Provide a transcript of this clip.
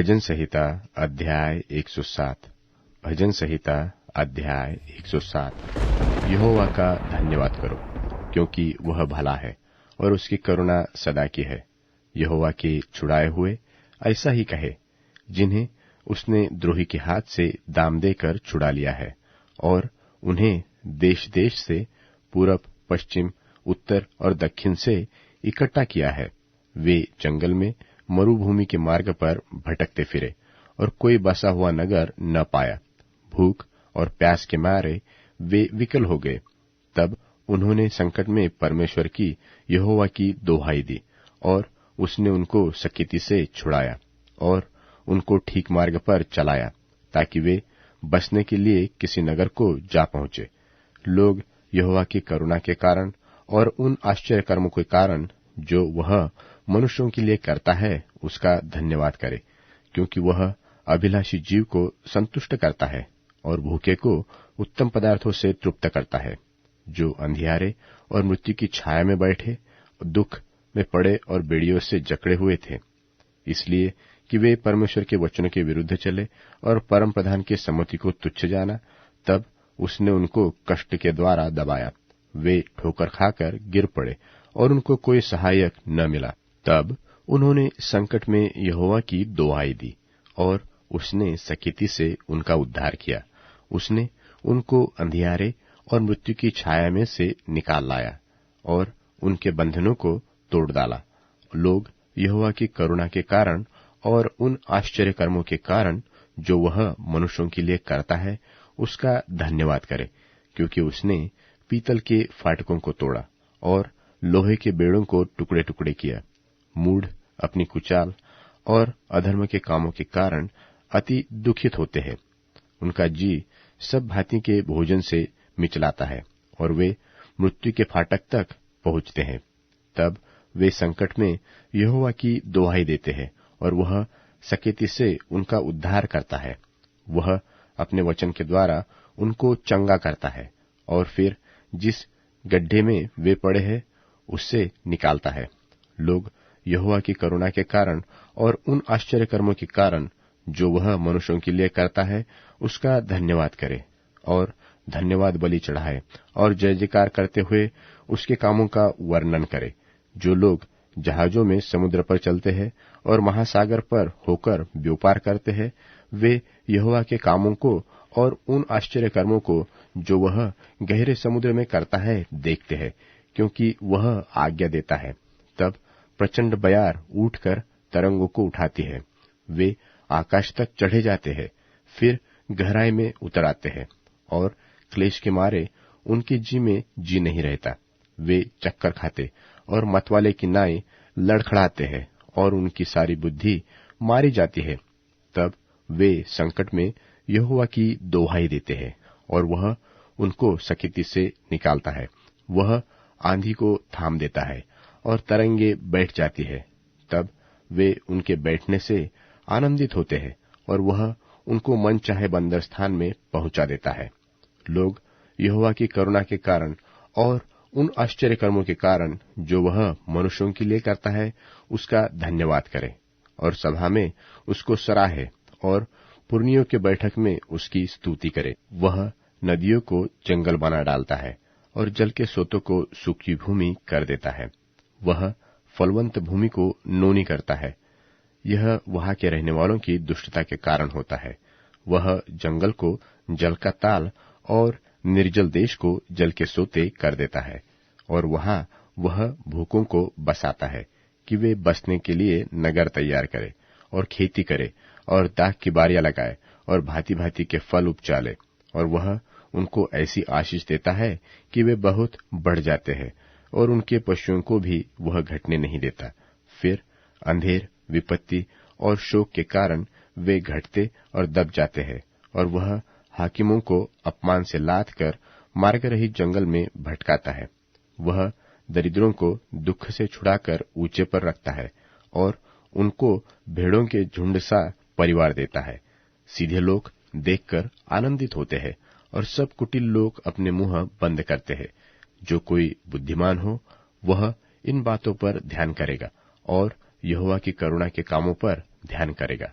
भजन संहिता अध्याय 107। भजन संहिता अध्याय 107। यहोवा का धन्यवाद करो, क्योंकि वह भला है और उसकी करुणा सदा की है। यहोवा के छुड़ाए हुए ऐसा ही कहे, जिन्हें उसने द्रोही के हाथ से दाम देकर छुड़ा लिया है, और उन्हें देश देश से, पूरब, पश्चिम, उत्तर और दक्षिण से इकट्ठा किया है। वे जंगल में मरुभूमि के मार्ग पर भटकते फिरे और कोई बसा हुआ नगर न पाया। भूख और प्यास के मारे वे विकल हो गए। तब उन्होंने संकट में परमेश्वर की, यहोवा की दोहाई दी, और उसने उनको सकीती से छुड़ाया और उनको ठीक मार्ग पर चलाया, ताकि वे बसने के लिए किसी नगर को जा पहुंचे। लोग यहोवा की करुणा के कारण और उन आश्चर्य कर्मों के कारण जो वह मनुष्यों के लिए करता है, उसका धन्यवाद करे, क्योंकि वह अभिलाषी जीव को संतुष्ट करता है और भूखे को उत्तम पदार्थों से तृप्त करता है। जो अंधियारे और मृत्यु की छाया में बैठे, दुख में पड़े और बेड़ियों से जकड़े हुए थे, इसलिए कि वे परमेश्वर के वचनों के विरुद्ध चले और परम प्रधान की सम्मति को तुच्छ जाना, तब उसने उनको कष्ट के द्वारा दबाया। वे ठोकर खाकर गिर पड़े और उनको कोई सहायक न मिला। तब उन्होंने संकट में यहोवा की दुहाई दी, और उसने सकीती से उनका उद्धार किया। उसने उनको अंधियारे और मृत्यु की छाया में से निकाल लाया और उनके बंधनों को तोड़ डाला। लोग यहोवा की करुणा के कारण और उन आश्चर्य कर्मों के कारण जो वह मनुष्यों के लिए करता है, उसका धन्यवाद करे, क्योंकि उसने पीतल के फाटकों को तोड़ा और लोहे के बेड़ों को टुकड़े टुकड़े किया। मूढ़ अपनी कुचाल और अधर्म के कामों के कारण अति दुखित होते हैं। उनका जी सब भांति के भोजन से मिचलाता है और वे मृत्यु के फाटक तक पहुंचते हैं। तब वे संकट में यहोवा की दुहाई देते हैं और वह सकेती से उनका उद्धार करता है। वह अपने वचन के द्वारा उनको चंगा करता है और फिर जिस गड्ढे में वे पड़े हैं उससे निकालता है। लोग यहोवा की करुणा के कारण और उन आश्चर्य कर्मों के कारण जो वह मनुष्यों के लिए करता है, उसका धन्यवाद करे और धन्यवाद बलि चढ़ाए और जय जयकार करते हुए उसके कामों का वर्णन करे। जो लोग जहाजों में समुद्र पर चलते हैं और महासागर पर होकर व्यापार करते हैं, वे यहोवा के कामों को और उन आश्चर्य कर्मों को जो वह गहरे समुद्र में करता है देखते हैं, क्योंकि वह आज्ञा देता है, तब प्रचंड बयार उठकर तरंगों को उठाती है। वे आकाश तक चढ़े जाते हैं, फिर गहराई में उतर आते हैं, और क्लेश के मारे उनके जी में जी नहीं रहता। वे चक्कर खाते और मतवाले की नाई लड़खड़ाते हैं और उनकी सारी बुद्धि मारी जाती है। तब वे संकट में यहोवा की दोहाई देते हैं और वह उनको सकीती से निकालता है। वह आंधी को थाम देता है और तरंगे बैठ जाती है। तब वे उनके बैठने से आनंदित होते हैं और वह उनको मन चाहे बंदर स्थान में पहुंचा देता है। लोग यहोवा की करुणा के कारण और उन आश्चर्य कर्मों के कारण जो वह मनुष्यों के लिए करता है, उसका धन्यवाद करें और सभा में उसको सराहे और पुरनियों के बैठक में उसकी स्तुति करे। वह नदियों को जंगल बना डालता है और जल के सोतों को सूखी भूमि कर देता है। वह फलवंत भूमि को नोनी करता है। यह वहां के रहने वालों की दुष्टता के कारण होता है। वह जंगल को जल का ताल और निर्जल देश को जल के सोते कर देता है, और वहां वह भूखों को बसाता है कि वे बसने के लिए नगर तैयार करे और खेती करे और दाख की बारियां लगाए और भांति भांति के फल उपजाले। और वह उनको ऐसी आशीष देता है कि वे बहुत बढ़ जाते हैं, और उनके पशुओं को भी वह घटने नहीं देता। फिर अंधेर, विपत्ति और शोक के कारण वे घटते और दब जाते हैं, और वह हाकिमों को अपमान से लाद कर मार्ग रहित जंगल में भटकाता है। वह दरिद्रों को दुख से छुड़ाकर ऊंचे पर रखता है और उनको भेड़ों के झुंड सा परिवार देता है। सीधे लोग देखकर आनंदित होते हैं और सब कुटिल लोग अपने मुंह बंद करते हैं। जो कोई बुद्धिमान हो, वह इन बातों पर ध्यान करेगा और यहोवा की करुणा के कामों पर ध्यान करेगा।